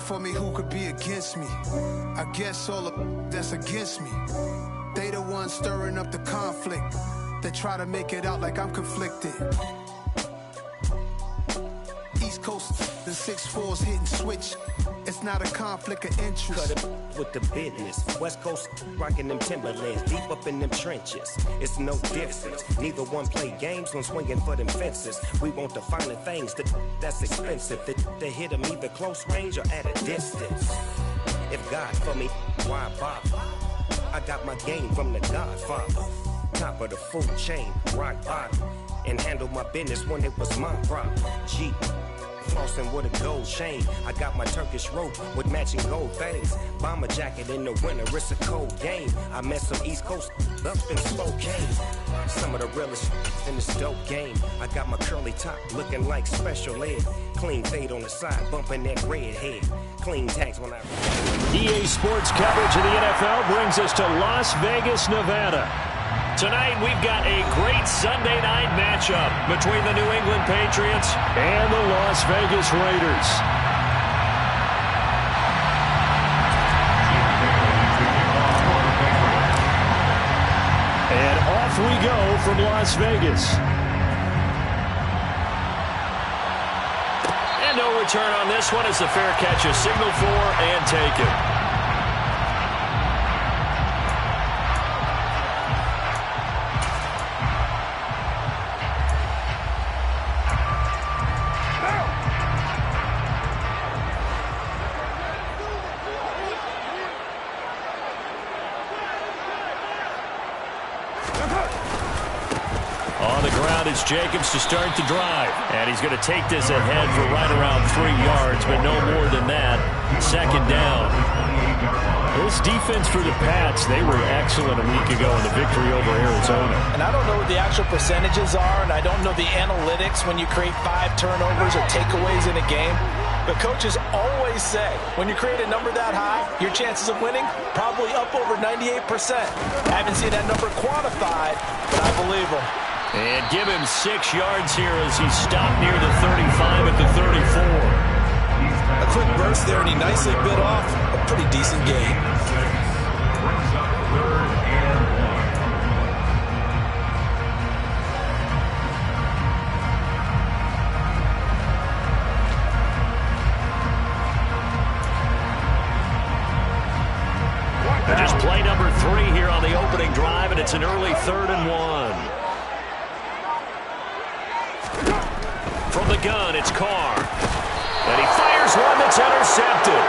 for me, who could be against me? I guess all the that's against me. They the ones stirring up the conflict. They try to make it out like I'm conflicted. East Coast, the 6'4's hitting switch. It's not a conflict of interest. Cut it with the business. West Coast rocking them Timberlands, deep up in them trenches. It's no difference. Neither one play games when swinging for them fences. We want the finer things that's expensive. They hit them either close range or at a distance. If God for me, why bother? I got my game from the Godfather. Top of the food chain, rock bottom. And handle my business when it was my problem. G. Flossing with a gold chain. I got my Turkish rope with matching gold things. Bomber jacket in the winter, it's a cold game. I met some East Coast up in Spokane. Some of the realest in this dope game. I got my curly top looking like special ed. Clean fade on the side, bumping that red head. Clean tags when I... EA Sports coverage of the NFL brings us to Las Vegas, Nevada. Tonight, we've got a great Sunday night matchup between the New England Patriots and the Las Vegas Raiders. And off we go from Las Vegas. And no return on this one as the fair catch is signaled for and taken. On the ground, it's Jacobs to start the drive. And he's going to take this ahead for right around 3 yards, but no more than that. Second down. This defense for the Pats, they were excellent a week ago in the victory over Arizona. And I don't know what the actual percentages are, and I don't know the analytics when you create 5 turnovers or takeaways in a game. But coaches always say, when you create a number that high, your chances of winning probably up over 98%. I haven't seen that number quantified, but I believe them. And give him 6 yards here as he stopped near the 35 at the 34. A quick burst there, and he nicely bit off a pretty decent gain. Just play number 3 here on the opening drive, and it's an early 3rd and 1. From the gun, it's Carr. And he fires one that's intercepted.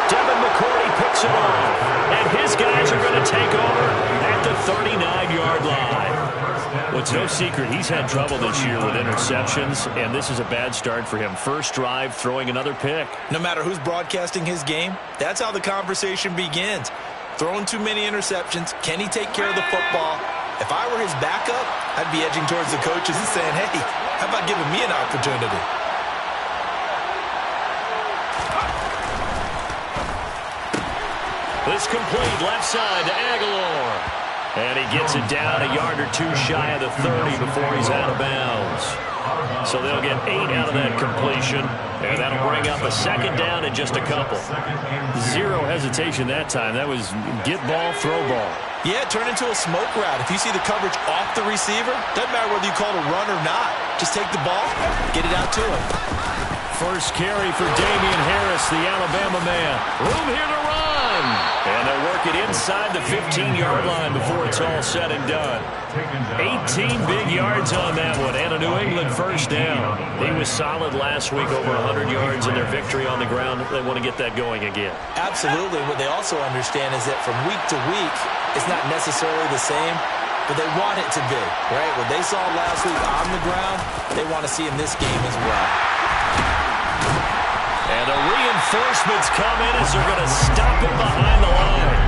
Devin McCourty picks it off. And his guys are going to take over at the 39-yard line. Well, it's no secret he's had trouble this year with interceptions, and this is a bad start for him. First drive, throwing another pick. No matter who's broadcasting his game, that's how the conversation begins. Throwing too many interceptions. Can he take care of the football? If I were his backup, I'd be edging towards the coaches and saying, hey, how about giving me an opportunity? This complete left side to Aguilar. And he gets it down a yard or 2 shy of the 30 before he's out of bounds. So they'll get 8 out of that completion. And that'll bring up a second down in just a couple. 0 hesitation that time. That was get ball, throw ball. Yeah, turn into a smoke route. If you see the coverage off the receiver, doesn't matter whether you call it a run or not. Just take the ball, get it out to him. First carry for Damian Harris, the Alabama man. Room here to run. And they'll work it inside the 15-yard line before it's all said and done. 18 big yards on that one, and a New England first down. He was solid last week, over 100 yards in their victory on the ground. They want to get that going again. Absolutely. What they also understand is that from week to week, it's not necessarily the same, but they want it to be, right? What they saw last week on the ground, they want to see in this game as well. And the reinforcements come in as they're going to stop him behind the line.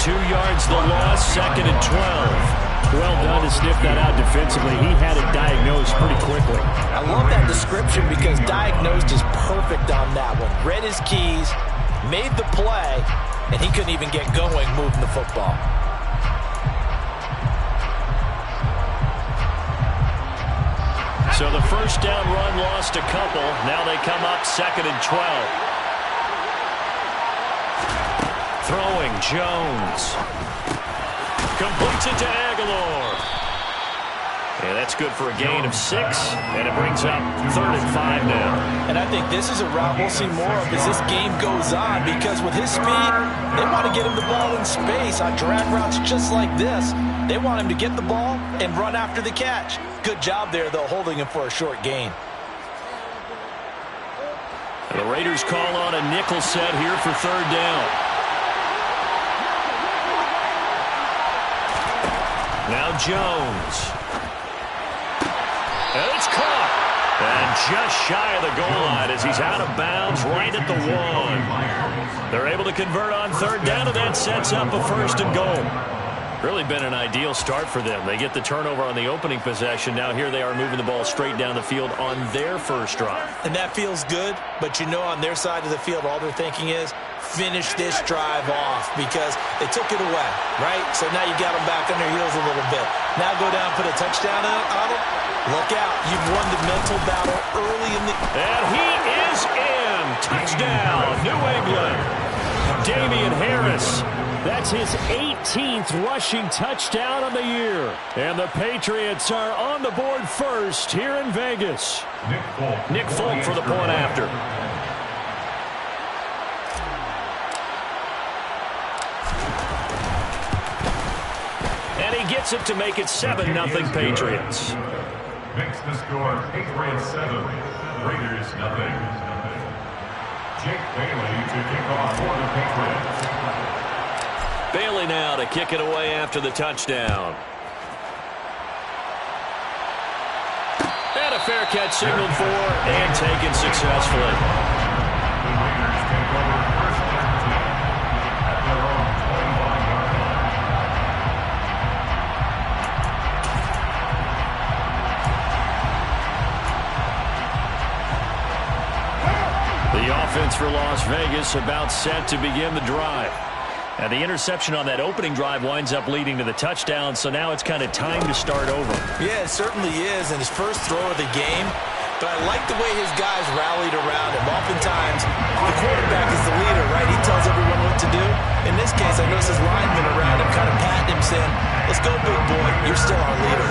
2 yards the loss, 2nd and 12. Well done to sniff that out defensively. He had it diagnosed pretty quickly. I love that description because diagnosed is perfect on that one. Read his keys, made the play, and he couldn't even get going moving the football. So the first down run lost a couple. Now they come up 2nd and 12. Throwing, Jones. Completes it to Aguilar. And that's good for a gain of 6, and it brings up 3rd and 5 now. And I think this is a route we'll see more of as this game goes on, because with his speed, they want to get him the ball in space on drag routes just like this. They want him to get the ball and run after the catch. Good job there, though, holding him for a short gain. And the Raiders call on a nickel set here for 3rd down. Now Jones. And it's caught. And just shy of the goal line as he's out of bounds right at the 1. They're able to convert on 3rd down, and that sets up a 1st and goal. Really been an ideal start for them. They get the turnover on the opening possession. Now here they are moving the ball straight down the field on their first drive. And that feels good, but you know on their side of the field all they're thinking is finish this drive off because they took it away, right? So now you got them back on their heels a little bit. Now go down, put a touchdown on them. Look out. You've won the mental battle early in the... And he is in. Touchdown, New England. Damian Harris. That's his 18th rushing touchdown on the year. And the Patriots are on the board first here in Vegas. Nick Folk for the point after. And he gets it to make it 7-0 Patriots. Makes the score Patriots 7, Raiders 0. Jake Bailey to kick off for the Patriots. Bailey now to kick it away after the touchdown. And a fair catch signaled for and taken successfully. The Raiders take over 1st and 10 at their own 21-yard line. The offense for Las Vegas about set to begin the drive. And the interception on that opening drive winds up leading to the touchdown, so now it's kind of time to start over. Yeah, it certainly is, and his first throw of the game. But I like the way his guys rallied around him. Oftentimes, the quarterback is the leader, right? He tells everyone what to do. In this case, I noticed his linemen around him kind of patting him, saying, let's go, big boy. You're still our leader.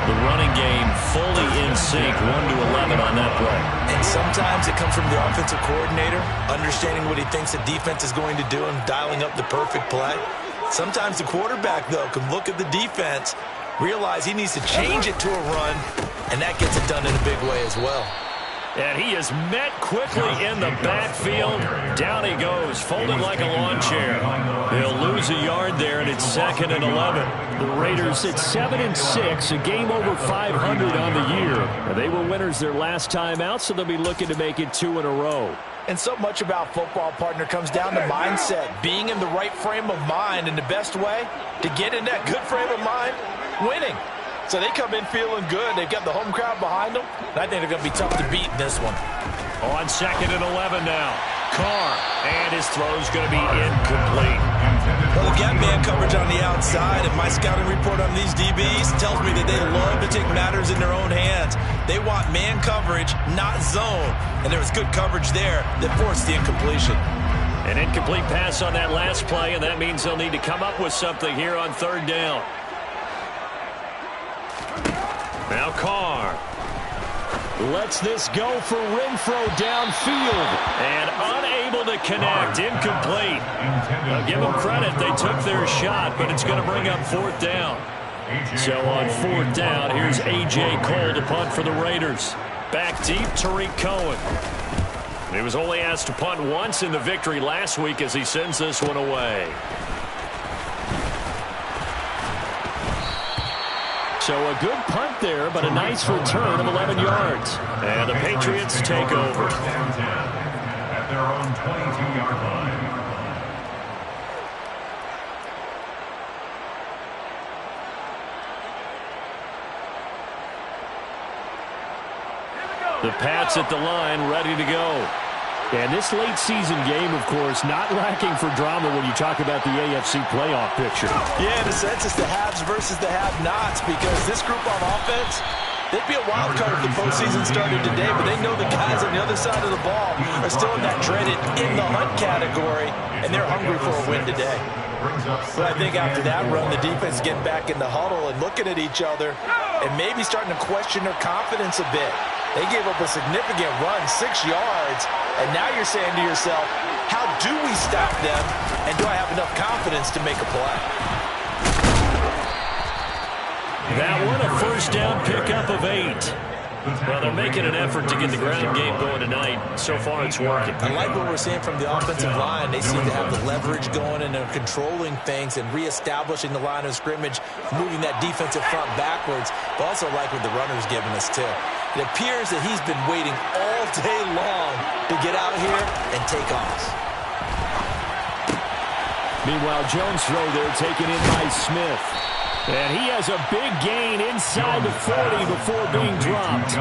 The running game fully in sync, 1-11 on that play. And sometimes it comes from the offensive coordinator, understanding what he thinks the defense is going to do and dialing up the perfect play. Sometimes the quarterback, though, can look at the defense, realize he needs to change it to a run, and that gets it done in a big way as well. And he is met quickly in the backfield. Down he goes, folded like a lawn chair. They'll lose a yard there, and it's 2nd and 11. The Raiders at 7-6, a game over 500 on the year. And they were winners their last time out, so they'll be looking to make it 2 in a row. And so much about football, partner, comes down to mindset, being in the right frame of mind, and the best way to get in that good frame of mind, winning. So they come in feeling good. They've got the home crowd behind them. And I think they're going to be tough to beat in this one. On 2nd and 11 now. Carr, and his throw's going to be incomplete. Well, they've got man coverage on the outside, and my scouting report on these DBs tells me that they love to take matters in their own hands. They want man coverage, not zone. And there was good coverage there that forced the incompletion. An incomplete pass on that last play, and that means they'll need to come up with something here on 3rd down. Now Carr lets this go for Renfro downfield and unable to connect. Incomplete. I'll give them credit. They took their shot, but it's going to bring up 4th down. So on 4th down, here's A.J. Cole to punt for the Raiders. Back deep, Tariq Cohen. He was only asked to punt once in the victory last week as he sends this one away. So a good punt there, but a nice return of 11 yards. And the Patriots take over. At their own 22-yard line. The Pats at the line, ready to go. And this late season game, of course, not lacking for drama when you talk about the AFC playoff picture. Yeah, in a sense, it's the haves versus the have-nots, because this group on offense, They'd be a wild card if the postseason started today, but they know the guys on the other side of the ball are still in that dreaded in the hunt category, and they're hungry for a win today. But I think after that run, the defense is getting back in the huddle and looking at each other and maybe starting to question their confidence a bit. They gave up a significant run, 6 yards, and now you're saying to yourself, how do we stop them, and do I have enough confidence to make a play? That one, a first down pickup of 8. Well, they're making an effort to get the ground game going tonight. So far, it's working. I like what we're seeing from the offensive line. They seem to have the leverage going, and they're controlling things and reestablishing the line of scrimmage, moving that defensive front backwards. But also like what the runner's giving us, too. It appears that he's been waiting all day long to get out here and take off. Meanwhile, Jones' throw there taken in by Smith. And he has a big gain inside the 40 before being dropped.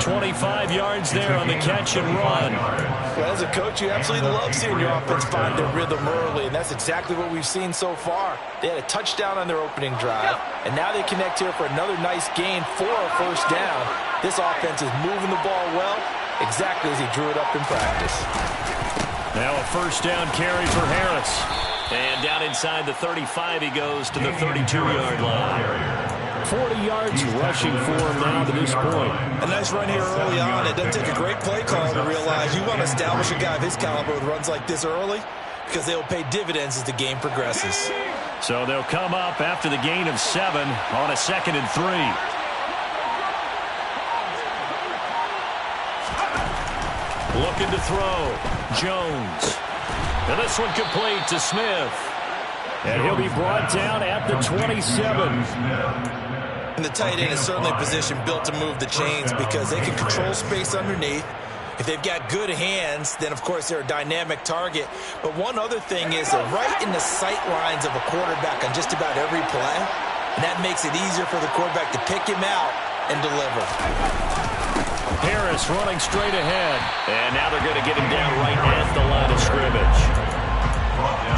25 yards there on the catch and run. Well, as a coach, you absolutely love seeing your offense find their rhythm early, and that's exactly what we've seen so far. They had a touchdown on their opening drive, and now they connect here for another nice gain for a first down. This offense is moving the ball well, exactly as he drew it up in practice. Now a first down carry for Harris. And down inside the 35, he goes to the 32-yard line. 40 yards rushing for him now to this point. A nice run here early on. It doesn't take a great play call to realize you want to establish a guy of his caliber with runs like this early because they'll pay dividends as the game progresses. So they'll come up after the gain of 7 on a 2nd and 3. Looking to throw. Jones. And this one complete to Smith. And he'll be brought down at the 27. And the tight end is certainly a position built to move the chains because they can control space underneath. If they've got good hands, then, of course, they're a dynamic target. But one other thing is they're right in the sight lines of a quarterback on just about every play. And that makes it easier for the quarterback to pick him out and deliver. Harris running straight ahead. And now they're going to get him down right at the line of scrimmage.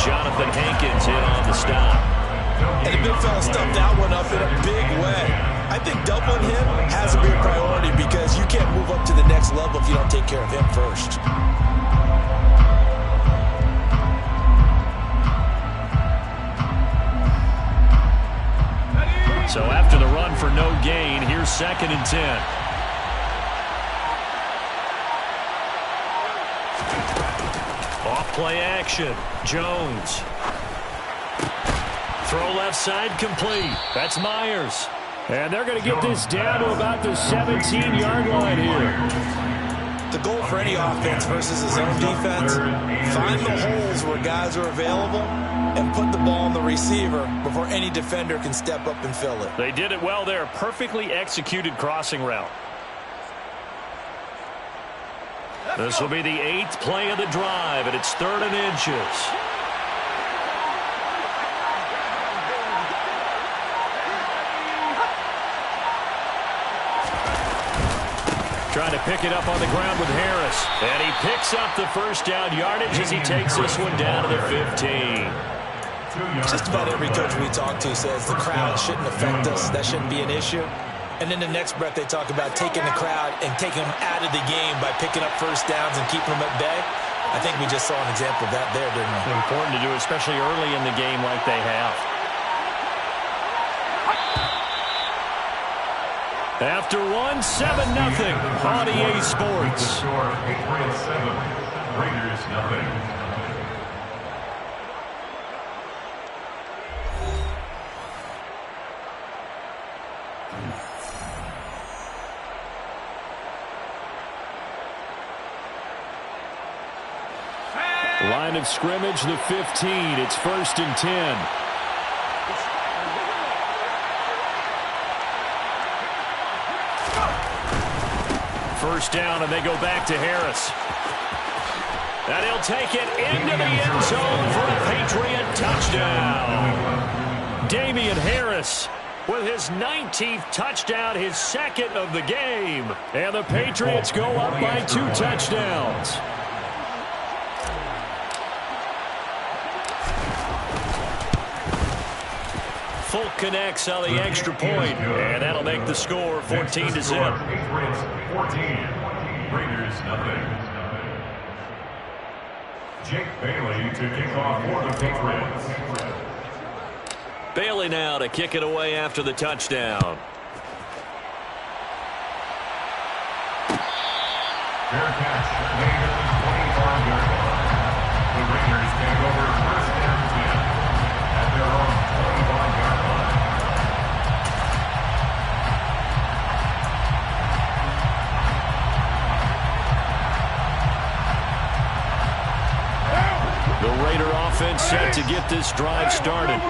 Jonathan Hankins in on the stop. And the big fella stuffed that one up in a big way. I think doubling him has to be a priority because you can't move up to the next level if you don't take care of him first. So after the run for no gain, here's 2nd and 10. Off-play action. Jones. Throw left side complete. That's Myers. And they're going to get this down to about the 17-yard line here. The goal for any offense versus his own defense, find the holes where guys are available and put the ball on the receiver before any defender can step up and fill it. They did it well there. Perfectly executed crossing route. This will be the 8th play of the drive, and it's 3rd and inches. Trying to pick it up on the ground with Harris. And he picks up the first down yardage as he takes this one down to the 15. Just about every coach we talk to says the crowd shouldn't affect us. That shouldn't be an issue. And in the next breath, they talk about taking the crowd and taking them out of the game by picking up first downs and keeping them at bay. I think we just saw an example of that there, didn't we? Important to do, especially early in the game like they have. After 1, 7-0 on EA Sports. Raiders nothing. Line of scrimmage, the 15. It's 1st and 10. First down, and they go back to Harris. And he'll take it into the end zone for a Patriot touchdown. Damian Harris with his 19th touchdown, his 2nd of the game. And the Patriots go up by 2 touchdowns. Folk connects on the extra point, and that'll make the score 14-0. 14. Raiders nothing. Jake Bailey to kick off for the Patriots. Bailey now to kick it away after the touchdown. Fair catch, made at the 25-yard line. The Raiders take over first and 10 at their own 25-yard line. The Raider offense set to get this drive started.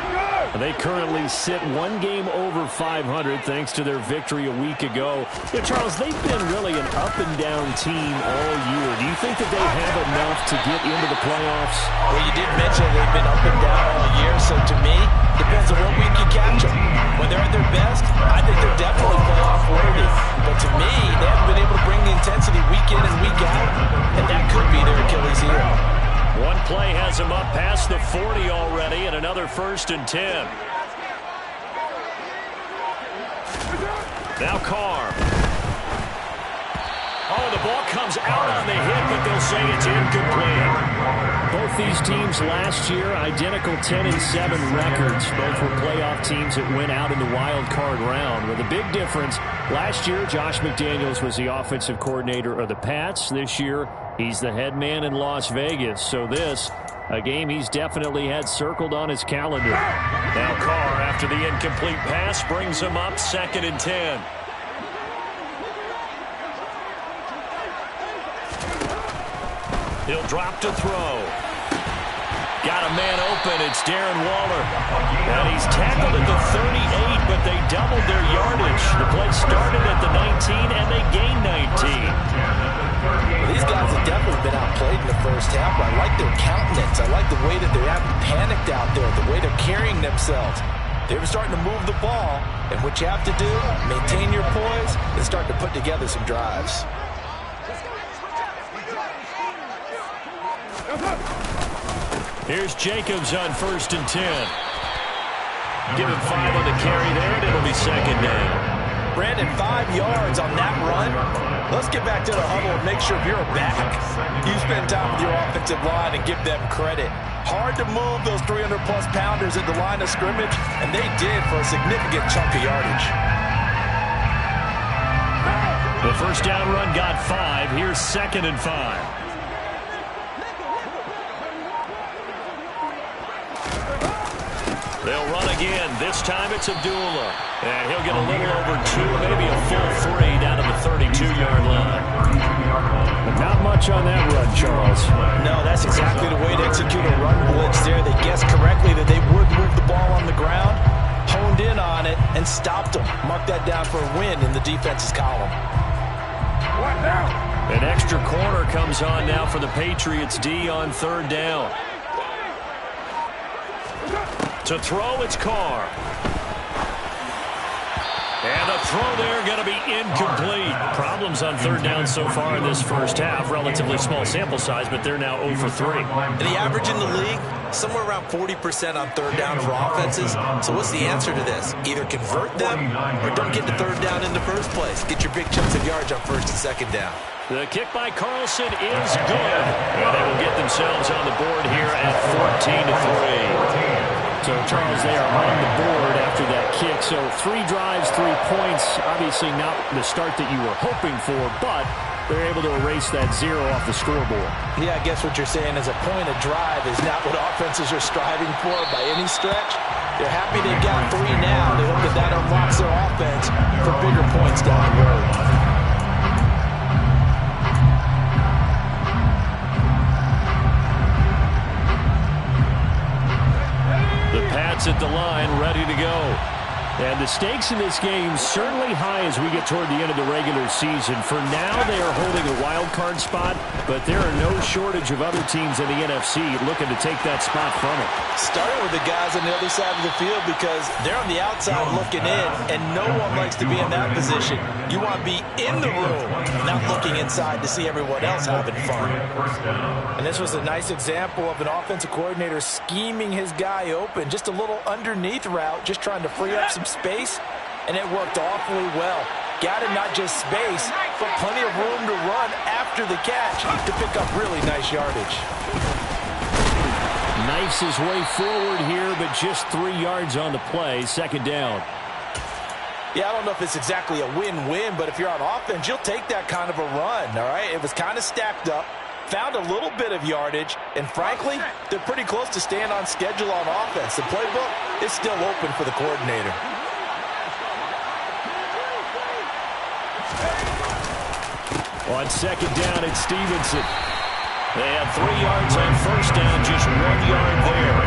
They currently sit one game over 500 thanks to their victory a week ago. Yeah, Charles, they've been really an up-and-down team all year. Do you think that they have enough to get into the playoffs? Well, you did mention they've been up and down all year, so to me, depends on what week you catch them. When they're at their best, I think they're definitely playoff worthy. But to me, they haven't been able to bring the intensity week in and week out, and that could be their Achilles heel. One play has him up past the 40 already, and another 1st and 10. Now Carr. Oh, the ball comes out on the hit, but they'll say it's incomplete. Both these teams last year, identical 10-7 records. Both were playoff teams that went out in the wild card round. With a big difference, last year Josh McDaniels was the offensive coordinator of the Pats. This year, he's the head man in Las Vegas. So this, a game he's definitely had circled on his calendar. Now Carr, after the incomplete pass, brings him up 2nd and 10. He'll drop to throw. Got a man open. It's Darren Waller. And he's tackled at the 38, but they doubled their yardage. The play started at the 19, and they gained 19. Well, these guys have definitely been outplayed in the first half. I like their countenance. I like the way that they're having panicked out there, the way they're carrying themselves. They were starting to move the ball, and what you have to do, maintain your poise and start to put together some drives. Here's Jacobs on 1st and 10. Give him 5 on the carry there, and it'll be 2nd down. Brandon, 5 yards on that run. Let's get back to the huddle and make sure you're back. You spend time with your offensive line and give them credit. Hard to move those 300-plus pounders at the line of scrimmage, and they did for a significant chunk of yardage. The first down run got 5. Here's 2nd and 5. They'll run again. This time it's Abdullah. And he'll get a little over 2, maybe a full 3 down to the 32-yard line. But not much on that run, Charles. No, that's exactly the way to execute a run blitz there. They guessed correctly that they would move the ball on the ground, honed in on it, and stopped them. Mark that down for a win in the defense's column. An extra corner comes on now for the Patriots D on 3rd down. To throw, it's Carr. And the throw there going to be incomplete. Problems on 3rd down so far in this first half. Relatively small sample size, but they're now 0 for 3. The average in the league, somewhere around 40% on 3rd down for offenses. So what's the answer to this? Either convert them or don't get to 3rd down in the first place. Get your big chunks of yards on 1st and 2nd down. The kick by Carlson is good. And they will get themselves on the board here at 14-3. So, Charles, they are on the board after that kick. So 3 drives, 3 points. Obviously not the start that you were hoping for, but they're able to erase that 0 off the scoreboard. Yeah, I guess what you're saying is a point of drive is not what offenses are striving for by any stretch. They're happy they've got 3 now. They hope that that unlocks their offense for bigger points down the road. At the line, ready to go. And the stakes in this game certainly high as we get toward the end of the regular season. For now, they are holding a wild wild card spot, but there are no shortage of other teams in the NFC looking to take that spot from him. Starting with the guys on the other side of the field because they're on the outside looking in, and no one likes to be in that position. You want to be in the room, not looking inside to see everyone else having fun. And this was a nice example of an offensive coordinator scheming his guy open. Just a little underneath route, just trying to free up some space, and it worked awfully well. Got him not just space, but plenty of room to run after the catch to pick up really nice yardage. Knifes his way forward here, but just 3 yards on the play. Second down. Yeah, I don't know if it's exactly a win-win, but if you're on offense, you'll take that kind of a run, all right? It was kind of stacked up, found a little bit of yardage, and frankly, they're pretty close to staying on schedule on offense. The playbook is still open for the coordinator. On second down, it's Stevenson. They had 3 yards on first down, just 1 yard there.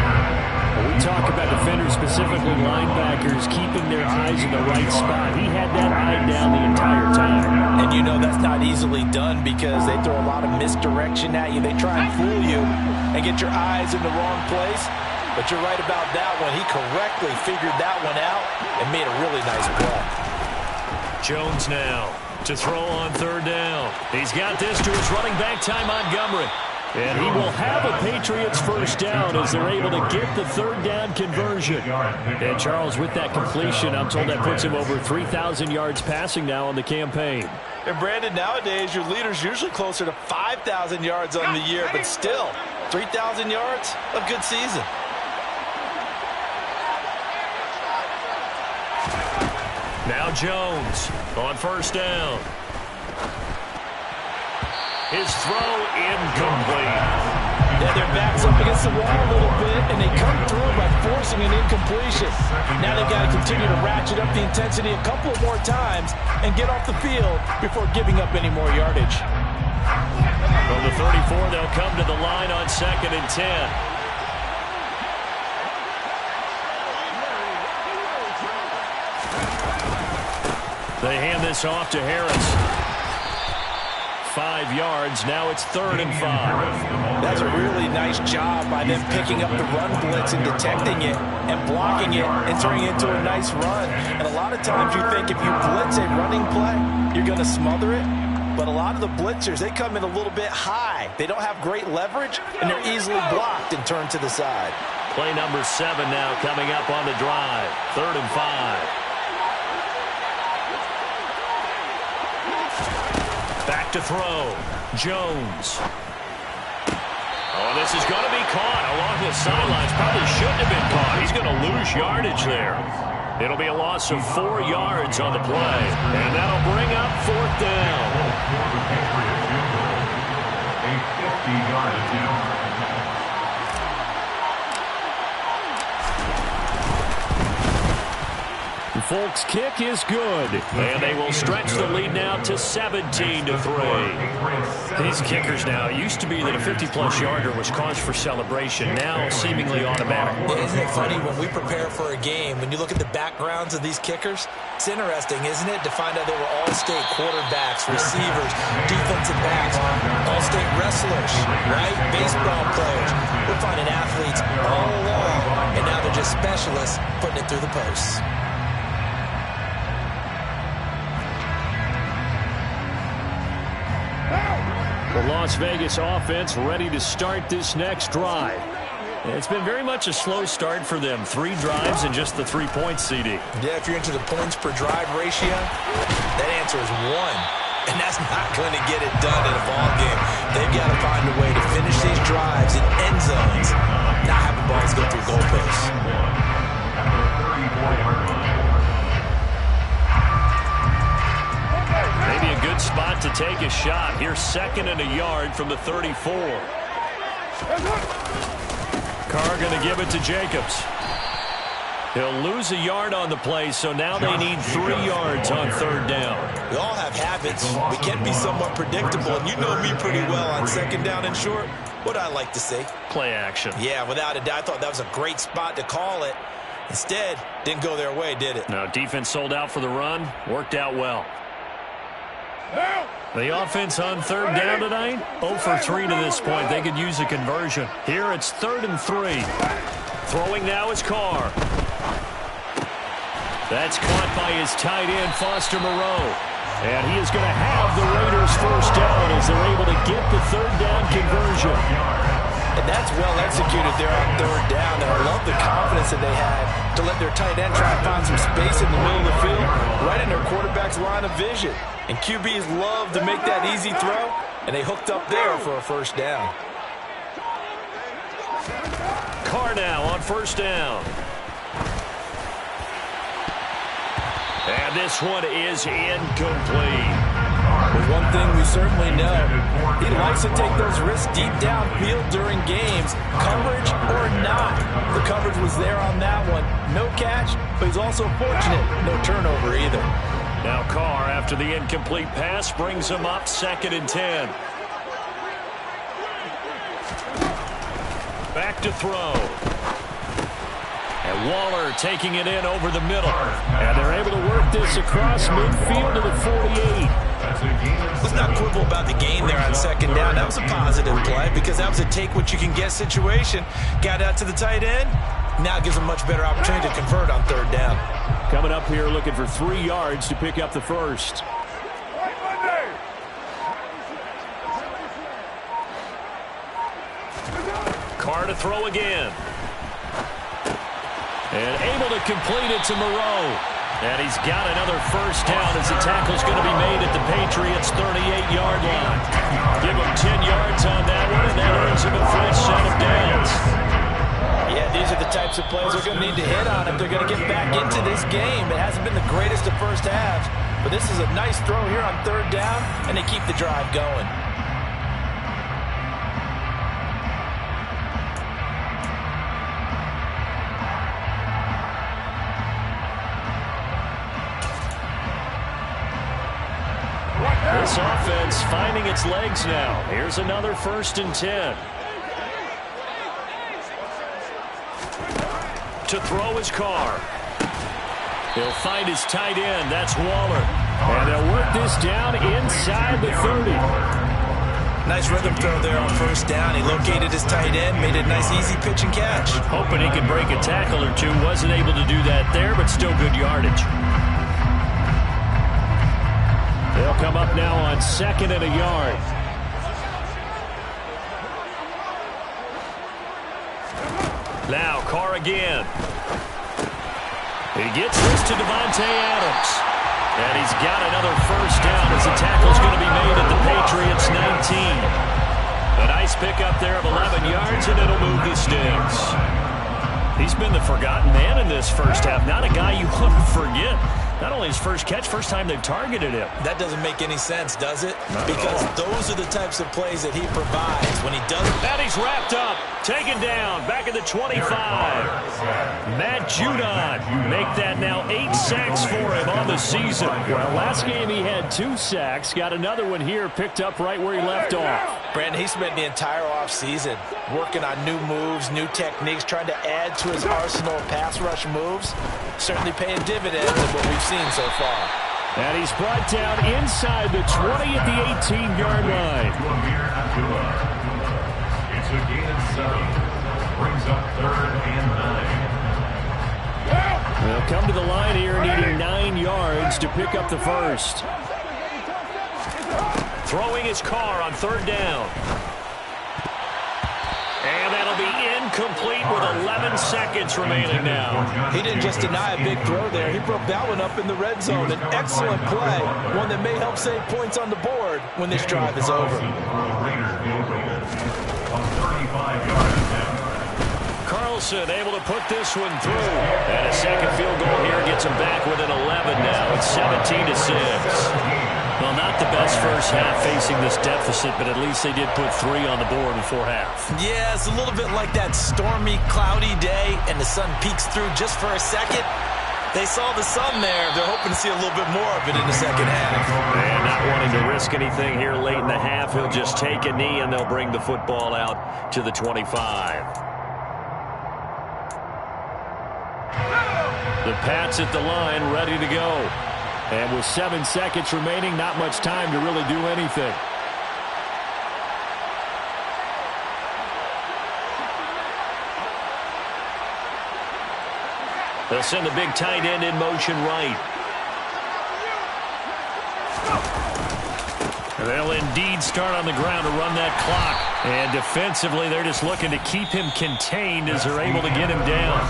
When we talk about defenders, specifically linebackers, keeping their eyes in the right spot. He had that eye down the entire time. And you know that's not easily done because they throw a lot of misdirection at you. They try and fool you and get your eyes in the wrong place. But you're right about that one. He correctly figured that one out and made a really nice play. Jones now to throw on third down. He's got this to his running back, Ty Montgomery. And he will have a Patriots first down as they're able to get the third down conversion. And Charles, with that completion, I'm told that puts him over 3,000 yards passing now on the campaign. And Brandon, nowadays your leader's usually closer to 5,000 yards on the year, but still, 3,000 yards, a good season. Now Jones on first down. His throw incomplete. Yeah, their back's up against the wall a little bit, and they come through by forcing an incompletion. Now they've got to continue to ratchet up the intensity a couple more times and get off the field before giving up any more yardage. From the 34, they'll come to the line on 2nd and 10. They hand this off to Harris. 5 yards. Now it's 3rd and 5. That's a really nice job by them picking up the run blitz and detecting it and blocking it and turning it into a nice run. And a lot of times you think if you blitz a running play, you're going to smother it. But a lot of the blitzers, they come in a little bit high. They don't have great leverage, and they're easily blocked and turned to the side. Play number 7 now coming up on the drive. 3rd and 5. Back to throw. Jones. Oh, this is going to be caught along the sidelines. Probably shouldn't have been caught. He's going to lose yardage there. It'll be a loss of 4 yards on the play. And that'll bring up 4th down. A 50-yard attempt. Folks' kick is good, and they will stretch the lead now to 17-3. These kickers now, it used to be that a 50-plus yarder was cause for celebration, now seemingly automatic. Isn't it funny when we prepare for a game, when you look at the backgrounds of these kickers, it's interesting, isn't it, to find out they were all-state quarterbacks, receivers, defensive backs, all-state wrestlers, right, baseball players. We're finding athletes all along, and now they're just specialists putting it through the posts. The Las Vegas offense ready to start this next drive. It's been very much a slow start for them. 3 drives and just the 3 points, CD. Yeah, if you're into the points per drive ratio, that answer is 1. And that's not going to get it done in a ball game. They've got to find a way to finish these drives in end zones, not have the balls go through goalposts. Maybe a good spot to take a shot. Here's 2nd and a yard from the 34. Carr going to give it to Jacobs. He'll lose a yard on the play, so now they need 3 yards on 3rd down. We all have habits. We can be somewhat predictable, and you know me pretty well on 2nd down and short. What I like to see. Play action. Yeah, without a doubt. I thought that was a great spot to call it. Instead, didn't go their way, did it? No, defense sold out for the run. Worked out well. The offense on third down tonight, 0 for 3 to this point. They could use a conversion. Here it's 3rd and 3. Throwing now is Carr. That's caught by his tight end, Foster Moreau. And he is going to have the Raiders first down as they're able to get the third down conversion. And that's well executed there on third down. And I love the confidence that they had to let their tight end try to find some space in the middle of the field, right in their quarterback's line of vision. And QBs love to make that easy throw, and they hooked up there for a first down. Carr now on first down. And this one is incomplete. But one thing we certainly know, he likes to take those risks deep downfield during games, coverage or not. The coverage was there on that one. No catch, but he's also fortunate. No turnover either. Now Carr, after the incomplete pass, brings him up 2nd and 10. Back to throw. And Waller taking it in over the middle. And they're able to work this across midfield to the 48. Let's not quibble about the gain there on 2nd down. That was a positive play because that was a take-what-you-can-get situation. Got out to the tight end. Now gives them a much better opportunity to convert on third down. Coming up here looking for 3 yards to pick up the first. Carr to throw again. And able to complete it to Moreau. And he's got another first down as the tackle's going to be made at the Patriots' 38-yard line. Give him 10 yards on that one, and that earns him a fresh set of downs. Yeah, these are the types of plays they're going to need to hit on if they're going to get back into this game. It hasn't been the greatest of first halves, but this is a nice throw here on third down, and they keep the drive going. This offense finding its legs now. Here's another 1st and 10. To throw his Carr. He'll find his tight end. That's Waller. And they'll work this down inside the 30. Nice rhythm throw there on first down. He located his tight end, made it a nice easy pitch and catch. Hoping he could break a tackle or two. Wasn't able to do that there, but still good yardage. They'll come up now on 2nd and a yard. Now Carr again. He gets this to Devontae Adams. And he's got another first down as the tackle's going to be made at the Patriots' 19. A nice pickup there of 11 yards, and it'll move the sticks. He's been the forgotten man in this first half. Not a guy you want to forget. Not only his first catch, first time they've targeted him. That doesn't make any sense, does it? Because those are the types of plays that he provides when he does. And he's wrapped up, taken down, back at the 25. Matt Judon make that now 8 sacks for him on the season. Well, last game he had 2 sacks. Got another one here, picked up right where he left off. Brandon, he spent the entire offseason working on new moves, new techniques, trying to add to his arsenal of pass rush moves. Certainly paying dividends in what we've seen so far. And he's brought down inside the 20 at the 18-yard line. It's a gain of 7. Brings up 3rd and 9. They'll come to the line here needing 9 yards to pick up the first. Throwing his Carr on 3rd down. And that'll be incomplete with 11 seconds remaining now. He didn't just deny a big throw there. He broke that one up in the red zone. An excellent play. One that may help save points on the board when this drive is over. Carlson able to put this one through. And a second field goal here gets him back within 11 now. It's 17-6. Well, not the best first half facing this deficit, but at least they did put 3 on the board before half. Yeah, it's a little bit like that stormy, cloudy day, and the sun peeks through just for a second. They saw the sun there. They're hoping to see a little bit more of it in the second half. And not wanting to risk anything here late in the half, he'll just take a knee, and they'll bring the football out to the 25. The Pats at the line, ready to go. And with 7 seconds remaining, not much time to really do anything. They'll send the big tight end in motion right. They'll indeed start on the ground to run that clock. And defensively, they're just looking to keep him contained as they're able to get him down.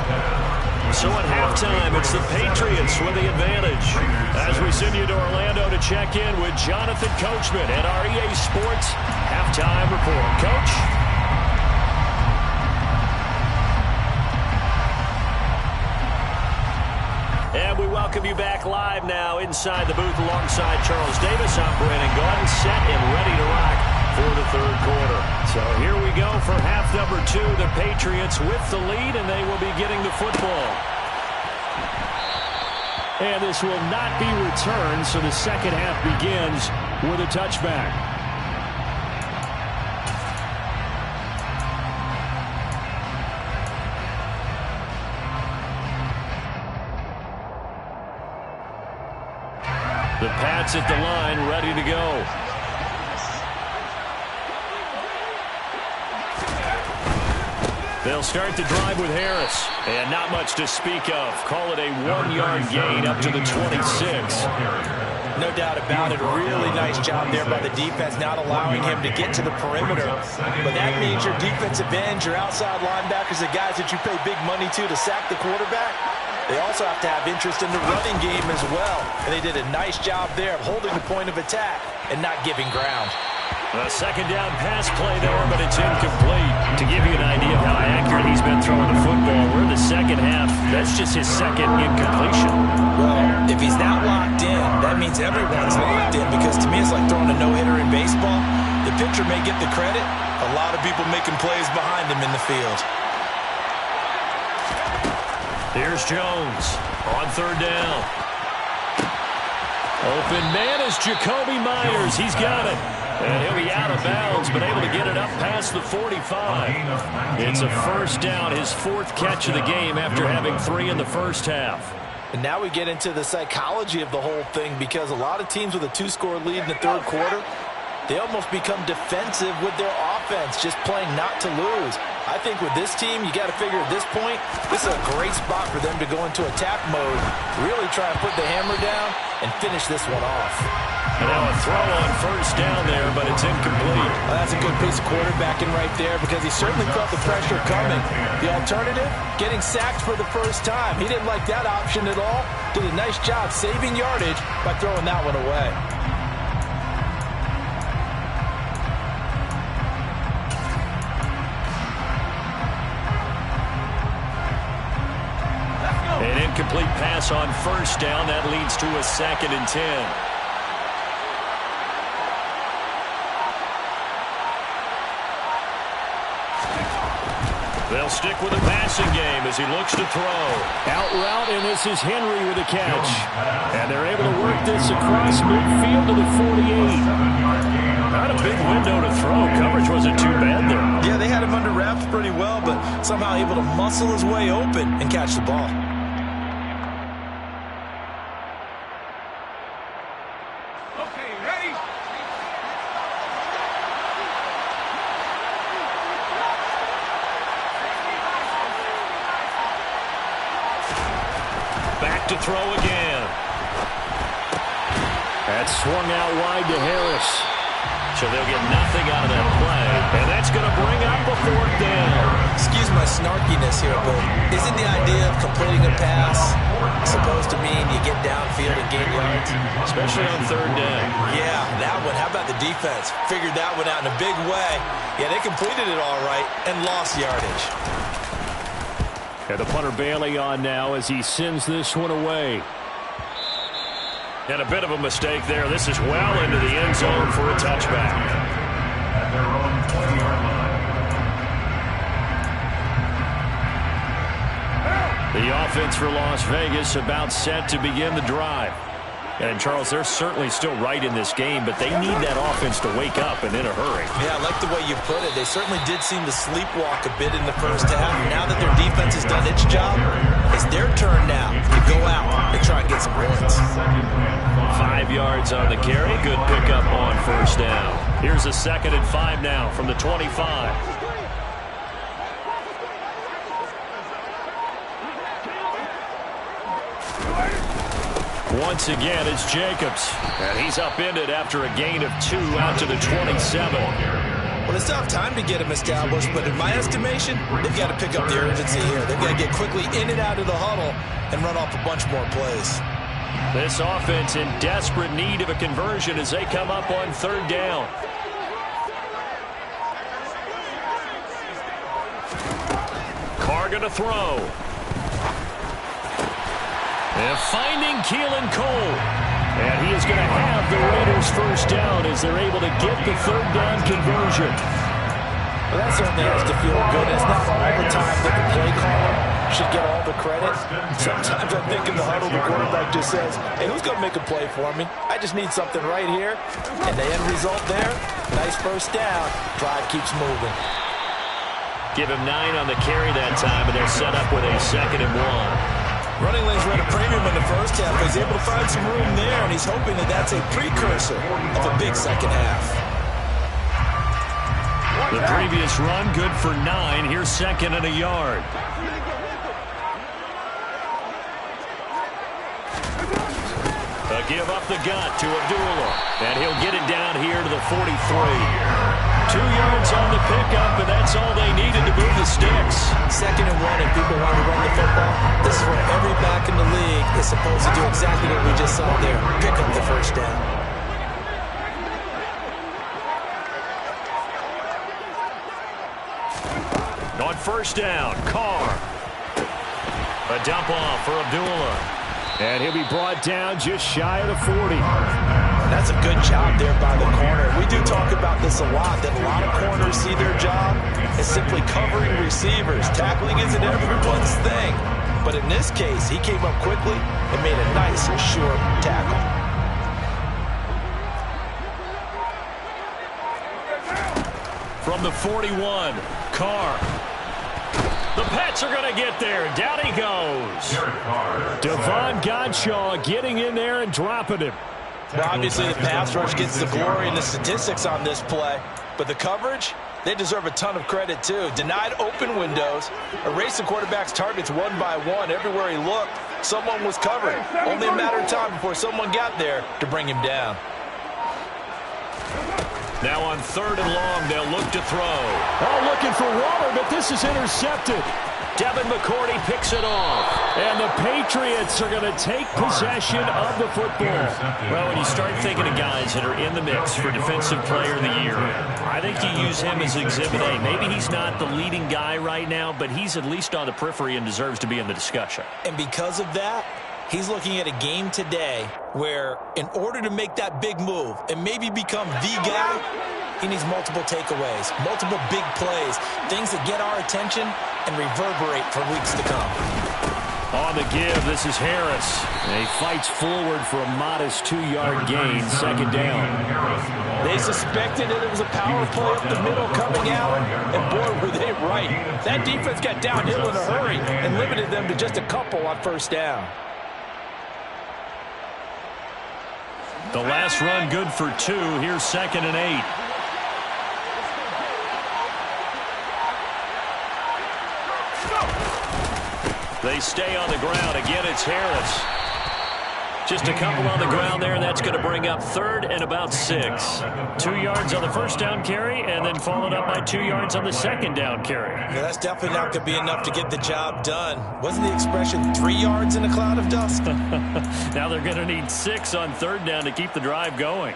So at halftime, it's the Patriots with the advantage. As we send you to Orlando to check in with Jonathan Coachman at our EA Sports Halftime Report. Coach? And we welcome you back live now inside the booth alongside Charles Davis. I'm Brandon Gaudin, set and ready to rock for the third quarter. So here we go for half number 2. The Patriots with the lead, and they will be getting the football. And this will not be returned, so the second half begins with a touchback. The Pats at the line, ready to go. They'll start the drive with Harris. And not much to speak of. Call it a 1-yard gain up to the 26. No doubt about it. Really nice job there by the defense, not allowing him to get to the perimeter. But that means your defensive ends, your outside linebackers, the guys that you pay big money to sack the quarterback, they also have to have interest in the running game as well. And they did a nice job there of holding the point of attack and not giving ground. A second down pass play there, but it's incomplete. To give you an idea of how accurate he's been throwing the football, we're in the second half. That's just his second incompletion. Well, if he's not locked in, that means everyone's locked in, because to me it's like throwing a no-hitter in baseball. The pitcher may get the credit. A lot of people making plays behind him in the field. Here's Jones on third down. Open man is Jacoby Myers. He's got it. And he'll be out of bounds, but able to get it up past the 45. It's a first down, his 4th catch of the game after having 3 in the first half. And now we get into the psychology of the whole thing, because a lot of teams with a 2-score lead in the third quarter, they almost become defensive with their offense, just playing not to lose. I think with this team, you got to figure at this point, this is a great spot for them to go into attack mode, really try and put the hammer down and finish this one off. And now a throw on first down there, but it's incomplete. Well, that's a good piece of quarterbacking right there, because he certainly felt the pressure coming. The alternative, getting sacked for the first time. He didn't like that option at all. Did a nice job saving yardage by throwing that one away. An incomplete pass on first down. That leads to a 2nd and 10. They'll stick with the passing game as he looks to throw. Out route, and this is Henry with a catch. And they're able to work this across midfield to the 48. Not a big window to throw. Coverage wasn't too bad there. Yeah, they had him under wraps pretty well, but somehow able to muscle his way open and catch the ball. To throw again. That's swung out wide to Harris. So they'll get nothing out of that play. And that's going to bring up a 4th down. Excuse my snarkiness here, but isn't the idea of completing a pass supposed to mean you get downfield and gain yards? Especially on third down. Yeah, that one. How about the defense? Figured that one out in a big way. Yeah, they completed it all right and lost yardage. And the punter Bailey on now as he sends this one away. And a bit of a mistake there. This is well into the end zone for a touchback. At their own 20-yard line. The offense for Las Vegas about set to begin the drive. And, Charles, they're certainly still right in this game, but they need that offense to wake up and in a hurry. Yeah, I like the way you put it. They certainly did seem to sleepwalk a bit in the first half. Now that their defense has done its job, it's their turn now to go out and try and get some points. 5 yards on the carry. Good pickup on first down. Here's a 2nd and 5 now from the 25. Once again, it's Jacobs. And he's upended after a gain of 2 out to the 27. Well, it's tough time to get him established, but in my estimation, they've got to pick up the urgency here. They've got to get quickly in and out of the huddle and run off a bunch more plays. This offense in desperate need of a conversion as they come up on 3rd down. Carr going to throw. And finding Keelan Cole. And he is going to have the Raiders first down as they're able to get the 3rd down conversion. Well, that certainly has to feel good. It's not all the time that the play caller should get all the credit. Sometimes I think in the huddle, the quarterback just says, hey, who's going to make a play for me? I just need something right here. And the end result there, nice first down. Drive keeps moving. Give him 9 on the carry that time, and they're set up with a 2nd and 1. Running lanes were at a premium in the first half. He's able to find some room there, and he's hoping that that's a precursor of a big second half. The previous run, good for 9. Here's 2nd and a yard. A give up the gut to Abdullah, and he'll get it down here to the 43. 2 yards on the pickup, and that's all they needed to move the sticks. 2nd and 1, if people want to run the football, this is where every back in the league is supposed to do exactly what we just saw there. Pick up the first down. On first down, Carr. A dump off for Abdullah. And he'll be brought down just shy of the 40. That's a good job there by the corner. We do talk about this a lot, that a lot of corners see their job as simply covering receivers. Tackling isn't everyone's thing. But in this case, he came up quickly and made a nice, short tackle. From the 41, Carr. The Pats are going to get there. Down he goes. Devon Godshaw getting in there and dropping him. Well, obviously the pass rush gets the glory and the statistics on this play. But the coverage, they deserve a ton of credit too. Denied open windows, erased the quarterback's targets one by one. Everywhere he looked, someone was covered. Only a matter of time before someone got there to bring him down. Now on 3rd and long, they'll look to throw. Oh, looking for Waller, but this is intercepted. Devin McCourty picks it off. And the Patriots are going to take possession of the football. Well, when you start thinking of guys that are in the mix for Defensive Player of the Year, I think you use him as Exhibit A. Maybe he's not the leading guy right now, but he's at least on the periphery and deserves to be in the discussion. And because of that, he's looking at a game today where in order to make that big move and maybe become the guy, he needs multiple takeaways, multiple big plays, things that get our attention and reverberate for weeks to come. On the give, this is Harris. And he fights forward for a modest 2-yard gain, 2nd down. They suspected that it was a power play up the middle coming out, and boy, were they right. That defense got downhill in a hurry and limited them to just a couple on first down. The last run good for 2. Here's 2nd and 8. They stay on the ground. Again, it's Harris. Just a couple on the ground there, and that's going to bring up 3rd and about 6. 2 yards on the first down carry, and then followed up by 2 yards on the 2nd down carry. Yeah, that's definitely not going to be enough to get the job done. Wasn't the expression 3 yards in a cloud of dust? Now they're going to need 6 on 3rd down to keep the drive going.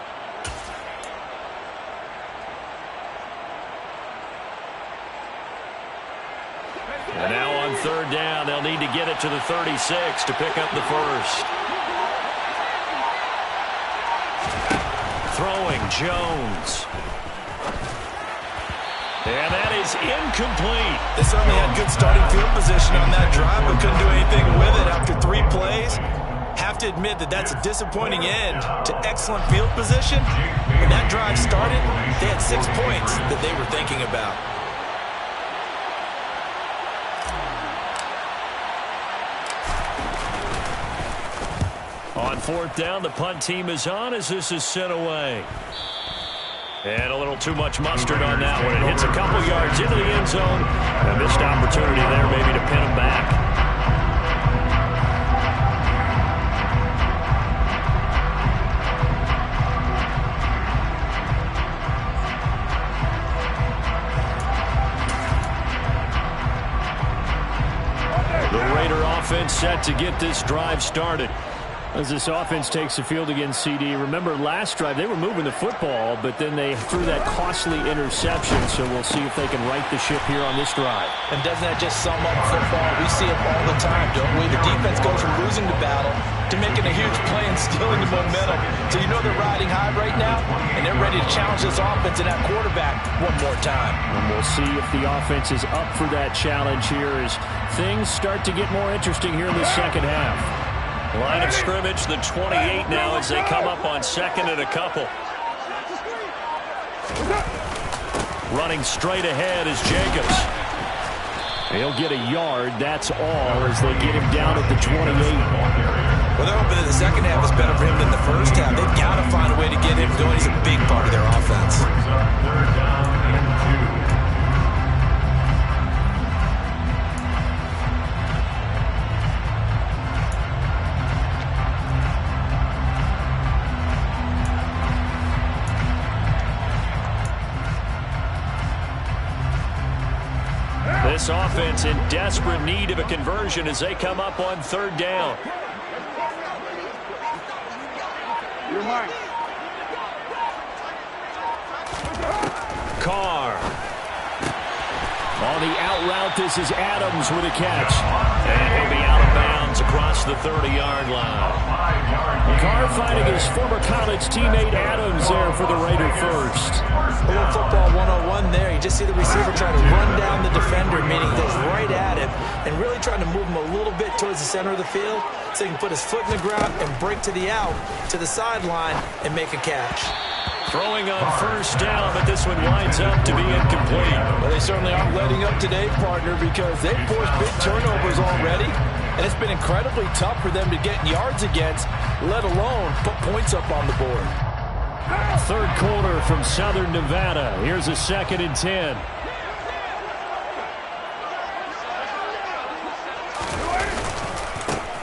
And now on 3rd down, they'll need to get it to the 36 to pick up the first. Throwing, Jones. And that is incomplete. They certainly had good starting field position on that drive, but couldn't do anything with it after 3 plays. Have to admit that that's a disappointing end to excellent field position. When that drive started, they had 6 points that they were thinking about. On fourth down, the punt team is on as this is sent away. And a little too much mustard on that one. It hits a couple yards into the end zone. A missed opportunity there maybe to pin him back. The Raider offense set to get this drive started. As this offense takes the field against CD, remember last drive they were moving the football, but then they threw that costly interception, so we'll see if they can right the ship here on this drive. And doesn't that just sum up football? We see it all the time, don't we? The defense goes from losing the battle to making a huge play and stealing the momentum. So you know they're riding high right now, and they're ready to challenge this offense and that quarterback one more time. And we'll see if the offense is up for that challenge here as things start to get more interesting here in the second half. Line of scrimmage, the 28 now as they come up on second and a couple. Running straight ahead is Jacobs. He'll get a yard, that's all, as they get him down at the 28. Well, they're hoping that the second half is better for him than the first half. They've got to find a way to get him going. He's a big part of their offense. Third down and 2. This offense in desperate need of a conversion as they come up on third down. Carr. On the out route, this is Adams with a catch. And he'll be out of bounds across the 30-yard line. Carr finding his former college teammate Adams there for the Raider first. A little football 101 there. You just see the receiver trying to run down the defender, meaning he goes right at him, and really trying to move him a little bit towards the center of the field so he can put his foot in the ground and break to the out, to the sideline, and make a catch. Throwing on first down, but this one winds up to be incomplete. Well, they certainly aren't letting up today, partner, because they've forced big turnovers already, and it's been incredibly tough for them to get yards against, let alone put points up on the board. Third quarter from Southern Nevada. Here's a 2nd and 10.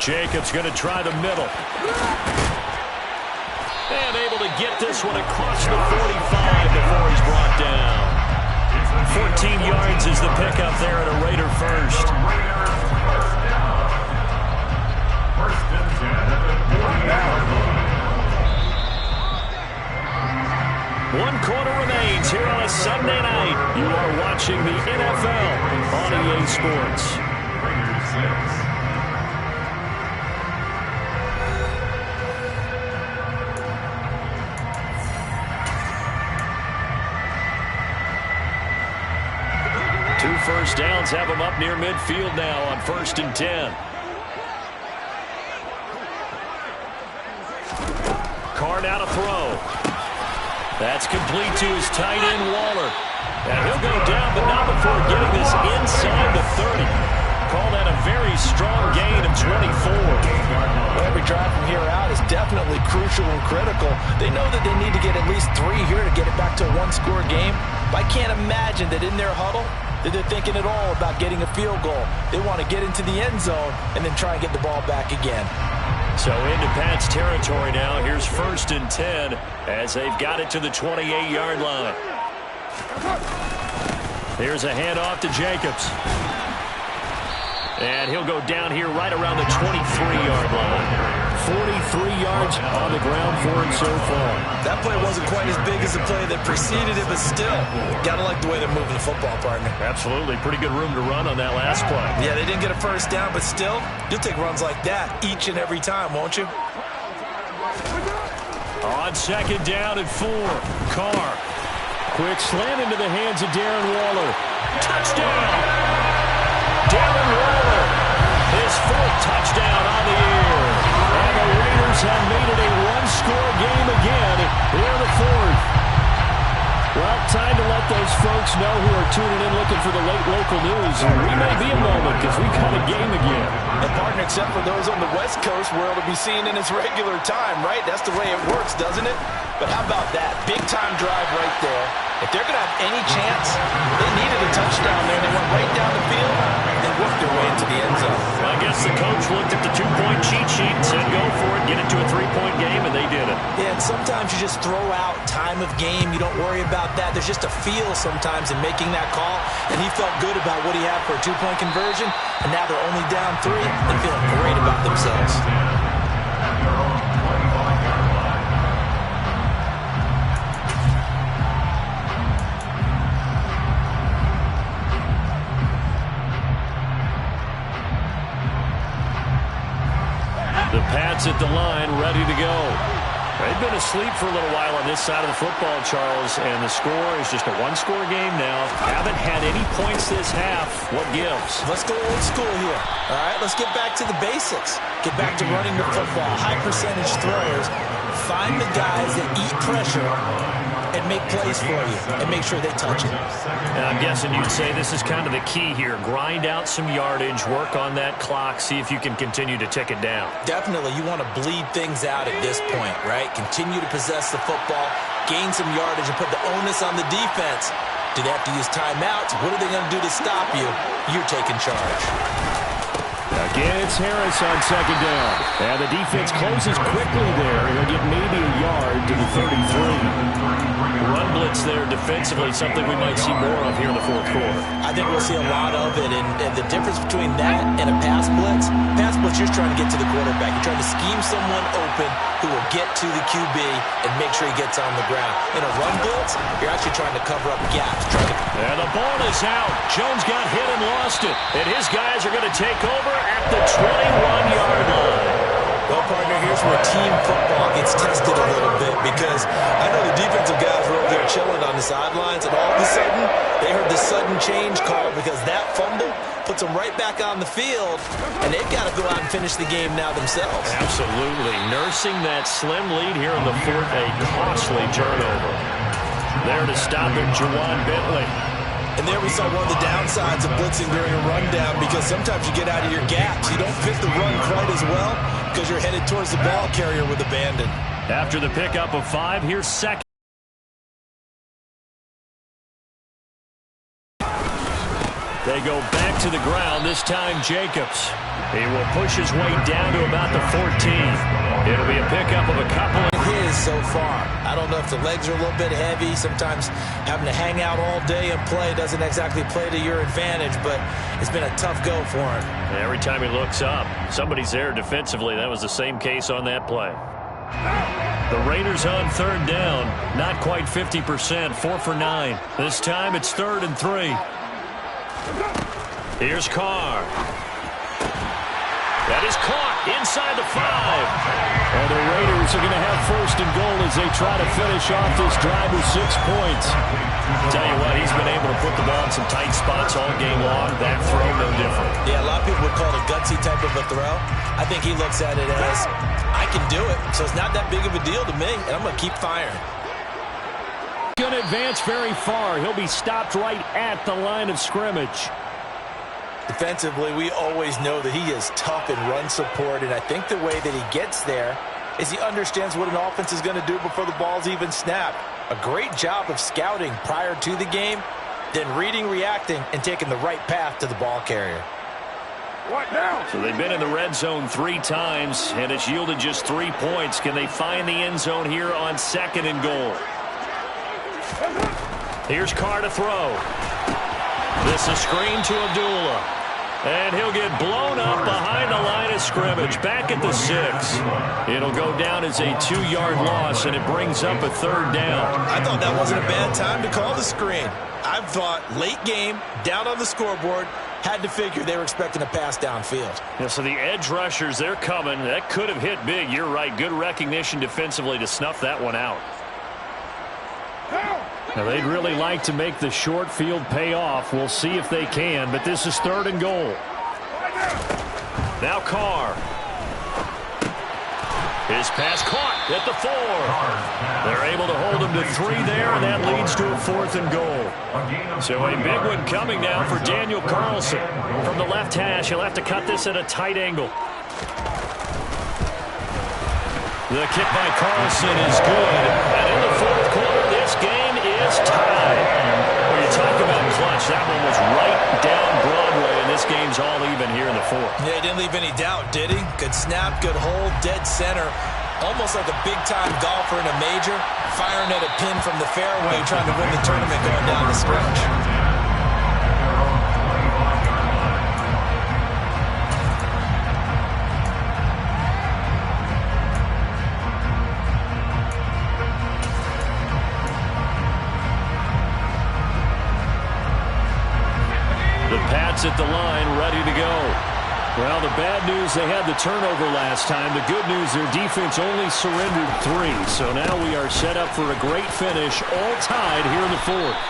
Jacobs going to try the middle. And able to get this one across the 45 before he's brought down. 14 yards is the pickup there at a Raider first. First and 10 at the 40-yard line. 1 quarter remains here on a Sunday night. You are watching the NFL on EA Sports. Raiders 6. Two first downs have them up near midfield now on 1st and 10. Carr now to throw. That's complete to his tight end, Waller. And he'll go down, but not before getting this inside the 30. Call that a very strong gain of 24. Well, every drive from here out is definitely crucial and critical. They know that they need to get at least 3 here to get it back to a one-score game. But I can't imagine that in their huddle that they're thinking at all about getting a field goal. They want to get into the end zone and then try and get the ball back again. So into Pat's territory now. Here's 1st and 10 as they've got it to the 28-yard line. Here's a handoff to Jacobs. And he'll go down here right around the 23-yard line. 43 yards on the ground for him so far. That play wasn't quite as big as the play that preceded it, but still, gotta like the way they're moving the football, partner. Absolutely. Pretty good room to run on that last play. Yeah, they didn't get a first down, but still, you'll take runs like that each and every time, won't you? On 2nd down and 4. Carr. Quick slant into the hands of Darren Waller. Touchdown! Darren Waller. His 4th touchdown on the year. And the Raiders have made it a one-score game again here in the 4th. Well, time to let those folks know who are tuning in looking for the late local news. We may be a moment because we've got a game again. And partner, except for those on the West Coast where it'll be seen in its regular time, right? That's the way it works, doesn't it? But how about that? Big-time drive right there. If they're going to have any chance, they needed a touchdown there. They went right down the field and worked their way into the end zone. I guess the coach looked at the two-point cheat sheet and said, go for it, get it to a three-point game, and they did it. Yeah, and sometimes you just throw out time of game. You don't worry about that. There's just a feel sometimes in making that call, and he felt good about what he had for a two-point conversion, and now they're only down 3 and feeling great about themselves. The Pats at the line, ready to go. They've been asleep for a little while on this side of the football, Charles, and the score is just a one-score game now. Haven't had any points this half. What gives? Let's go old school here. All right, let's get back to the basics. Get back to running the football. High-percentage throwers. Find the guys that eat pressure and make plays for you and make sure they touch it. And I'm guessing you'd say this is kind of the key here. Grind out some yardage, work on that clock, see if you can continue to tick it down. Definitely, you want to bleed things out at this point, right? Continue to possess the football, gain some yardage, and put the onus on the defense. Do they have to use timeouts? What are they going to do to stop you? You're taking charge. Again, it's Harris on second down. And the defense closes quickly there. He'll get maybe a yard to the 33. Run blitz there defensively, something we might see more of here in the fourth quarter. I think we'll see a lot of it, and the difference between that and a pass blitz, you're trying to get to the quarterback. You're trying to scheme someone open who will get to the QB and make sure he gets on the ground. In a run blitz, you're actually trying to cover up gaps. And the ball is out. Jones got hit and lost it. And his guys are going to take over at the 21-yard line. Well, partner, here's where team football gets tested a little bit because I know the defensive guys were over there chilling on the sidelines, and all of a sudden, they heard the sudden change call because that fumble puts them right back on the field, and they've got to go out and finish the game now themselves. Absolutely. Nursing that slim lead here in the fourth, a costly turnover. There to stop it, Juwan Bentley. And there we saw one of the downsides of blitzing during a rundown because sometimes you get out of your gaps. You don't fit the run quite as well because you're headed towards the ball carrier with abandon. After the pickup of 5, here's second. They go back to the ground, this time Jacobs. He will push his way down to about the 14. It'll be a pickup of a couple. His so far. I don't know if the legs are a little bit heavy. Sometimes having to hang out all day and play doesn't exactly play to your advantage, but it's been a tough go for him. Every time he looks up, somebody's there defensively. That was the same case on that play. The Raiders on third down. Not quite 50%, 4 for 9. This time it's 3rd and 3. Here's Carr. That is caught inside the 5. And the Raiders are going to have 1st and goal as they try to finish off this drive with 6 points. Tell you what, he's been able to put the ball in some tight spots all game long. That throw, no different. Yeah, a lot of people would call it a gutsy type of a throw. I think he looks at it as, I can do it, so it's not that big of a deal to me, and I'm going to keep firing. Going to advance very far. He'll be stopped right at the line of scrimmage. Defensively, we always know that he is tough in run support, and I think the way that he gets there is he understands what an offense is going to do before the ball's even snapped. A great job of scouting prior to the game, then reading, reacting, and taking the right path to the ball carrier. What now? So they've been in the red zone 3 times, and it's yielded just 3 points. Can they find the end zone here on 2nd and goal? Here's Carr to throw. This is screen to Abdullah. And he'll get blown up behind the line of scrimmage. Back at the 6. It'll go down as a 2-yard loss, and it brings up a 3rd down. I thought that wasn't a bad time to call the screen. I thought late game, down on the scoreboard, had to figure they were expecting a pass downfield. Yeah, so the edge rushers, they're coming. That could have hit big. You're right. Good recognition defensively to snuff that one out. Now, they'd really like to make the short field pay off. We'll see if they can, but this is 3rd and goal. Now Carr. His pass caught at the 4. They're able to hold him to 3 there, and that leads to a 4th and goal. So a big one coming now for Daniel Carlson. From the left hash, he'll have to cut this at a tight angle. The kick by Carlson is good. And in the 4th quarter, this game is tied. When you talk about clutch, that one was right down Broadway, and this game's all even here in the 4th. Yeah, he didn't leave any doubt, did he? Good snap, good hold, dead center. Almost like a big-time golfer in a major, firing at a pin from the fairway, trying to win the tournament going down the stretch. The Pats at the line, ready to go. Well, the bad news, they had the turnover last time. The good news, their defense only surrendered 3. So now we are set up for a great finish, all tied here in the 4th.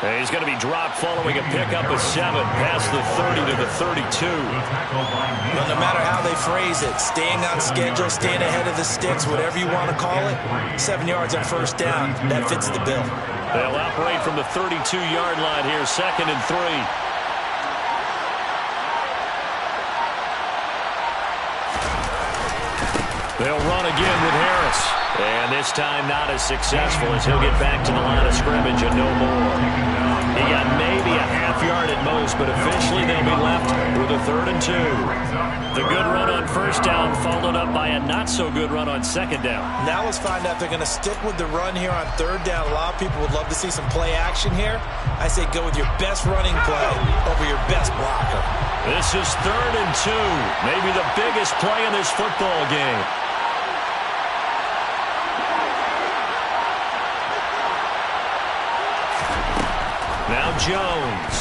And he's going to be dropped following a pickup of 7, past the 30 to the 32. Well, no matter how they phrase it, staying on schedule, staying ahead of the sticks, whatever you want to call it, 7 yards on first down, that fits the bill. They'll operate from the 32-yard line here, 2nd and 3. They'll run again with Harris. And this time not as successful as he'll get back to the line of scrimmage and no more. He got maybe a half yard at most, but officially they'll be left with a 3rd and 2. The good run on first down followed up by a not-so-good run on 2nd down. Now let's find out if they're going to stick with the run here on 3rd down. A lot of people would love to see some play action here. I say go with your best running play over your best blocker. This is 3rd and 2. Maybe the biggest play in this football game. Now Jones.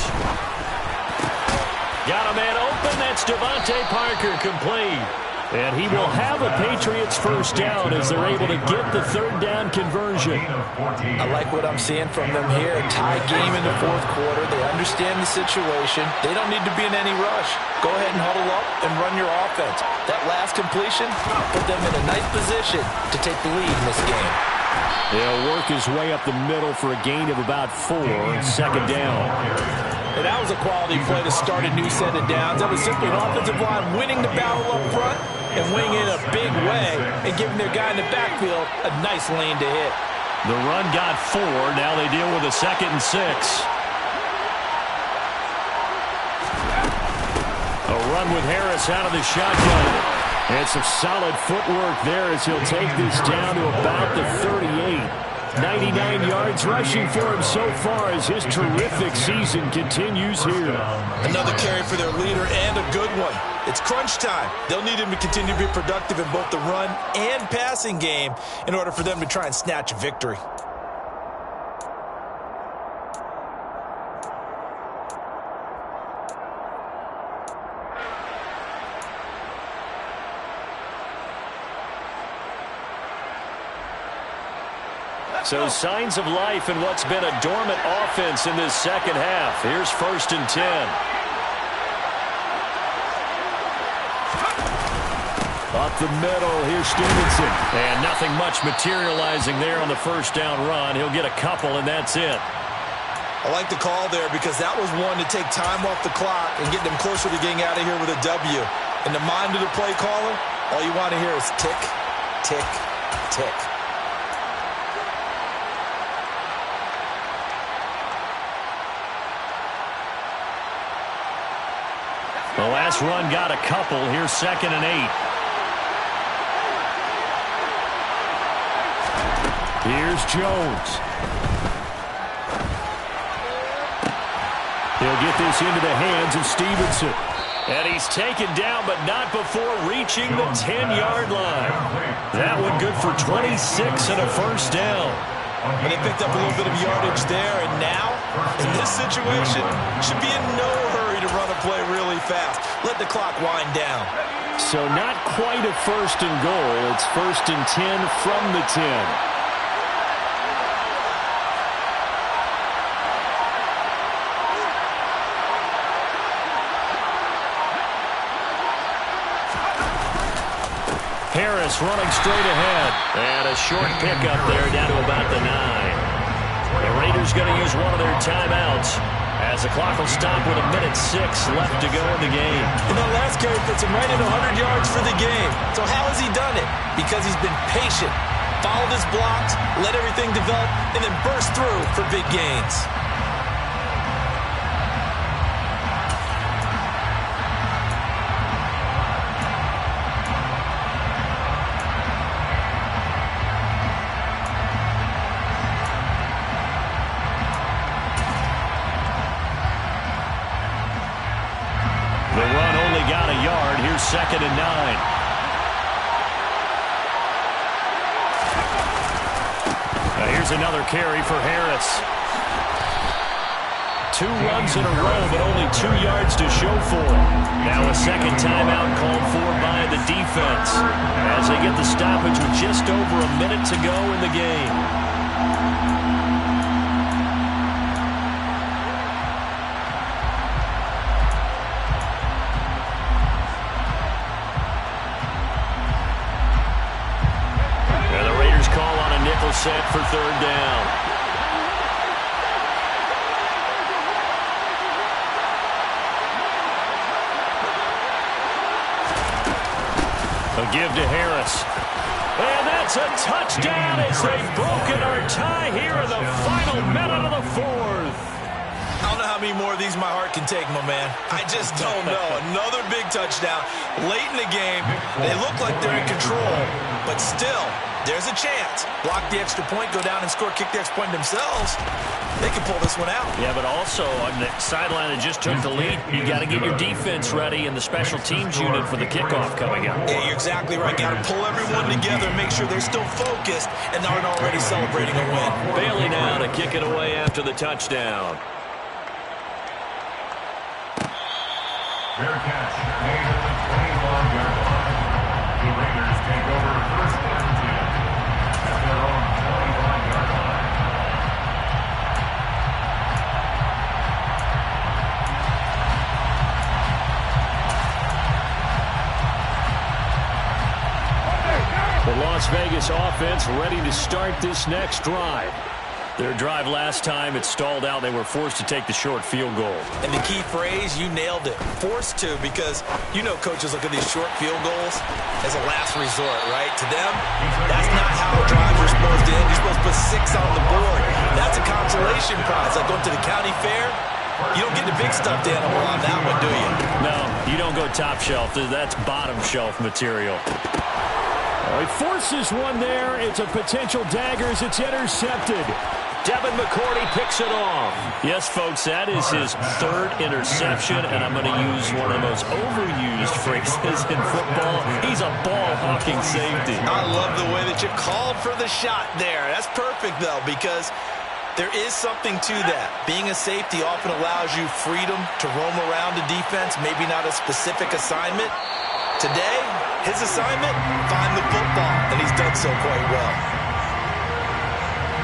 Got a man open. That's Devontae Parker, complete. And he will have a Patriots first down as they're able to get the 3rd down conversion. I like what I'm seeing from them here. A tie game in the 4th quarter. They understand the situation. They don't need to be in any rush. Go ahead and huddle up and run your offense. That last completion put them in a nice position to take the lead in this game. He'll work his way up the middle for a gain of about 4, 2nd down. And that was a quality play to start a new set of downs. That was simply an offensive line winning the battle up front and winning it a big way and giving their guy in the backfield a nice lane to hit. The run got 4. Now they deal with a 2nd and 6. A run with Harris out of the shotgun. And some solid footwork there as he'll take this down to about the 38. 99 yards rushing for him so far as his terrific season continues here. Another carry for their leader and a good one. It's crunch time. They'll need him to continue to be productive in both the run and passing game in order for them to try and snatch a victory. So signs of life in what's been a dormant offense in this 2nd half. Here's 1st and 10. Up the middle, here's Stevenson. And nothing much materializing there on the first down run. He'll get a couple, and that's it. I like the call there because that was one to take time off the clock and get them closer to getting out of here with a W. In the mind of the play caller, all you want to hear is tick, tick, tick. The last run got a couple. Here's 2nd and 8. Here's Jones. He'll get this into the hands of Stevenson. And he's taken down, but not before reaching the 10-yard line. That one good for 26 and a first down. And they picked up a little bit of yardage there, and now, in this situation, should be in no hurry to run a play really fast. Let the clock wind down. So not quite a 1st and goal. It's 1st and 10 from the 10. Harris Harris running straight ahead. And a short pickup there down to about the 9. The Raiders going to use one of their timeouts as the clock will stop with 1:06 left to go in the game. And that last carry puts him right at 100 yards for the game. So how has he done it? Because he's been patient, followed his blocks, let everything develop, and then burst through for big gains. The run only got a yard. Here's 2nd and 9. Here's another carry for Harris. 2 runs in a row, but only 2 yards to show for it. Now a second timeout called for by the defense as they get the stoppage with just over a minute to go in the game. Set for 3rd down. A give to Harris. And that's a touchdown as they've broken our tie here in the final minute of the 4th. I don't know how many more of these my heart can take, my man. I just don't know. Another big touchdown. Late in the game, they look like they're in control, but still, there's a chance. Block the extra point, go down and score, kick the extra point themselves. They can pull this one out. Yeah, but also on the sideline that just took the lead, you got to get your defense ready and the special teams unit for the kickoff coming up. Yeah, you're exactly right. Got to pull everyone together and make sure they're still focused and aren't already celebrating a win. Bailey now to kick it away after the touchdown. Fair catch made at the 21-yard line. The Raiders take over 1st and 10 at their own 25-yard line. The Las Vegas offense ready to start this next drive. Their drive last time, it stalled out. They were forced to take the short field goal. And the key phrase, you nailed it. Forced to, because you know coaches look at these short field goals as a last resort, right? To them, that's not how drives are supposed to end. You're supposed to put 6 on the board. That's a consolation prize. Like going to the county fair, you don't get the big stuffed animal on that one, do you? No, you don't go top shelf. That's bottom shelf material. He forces one there. It's a potential dagger as it's intercepted. Devin McCourty picks it off. Yes, folks, that is his 3rd interception, and I'm going to use one of the most overused phrases in football. He's a ball-hawking safety. I love the way that you called for the shot there. That's perfect, though, because there is something to that. Being a safety often allows you freedom to roam around the defense, maybe not a specific assignment. Today, his assignment, find the football, and he's done so quite well.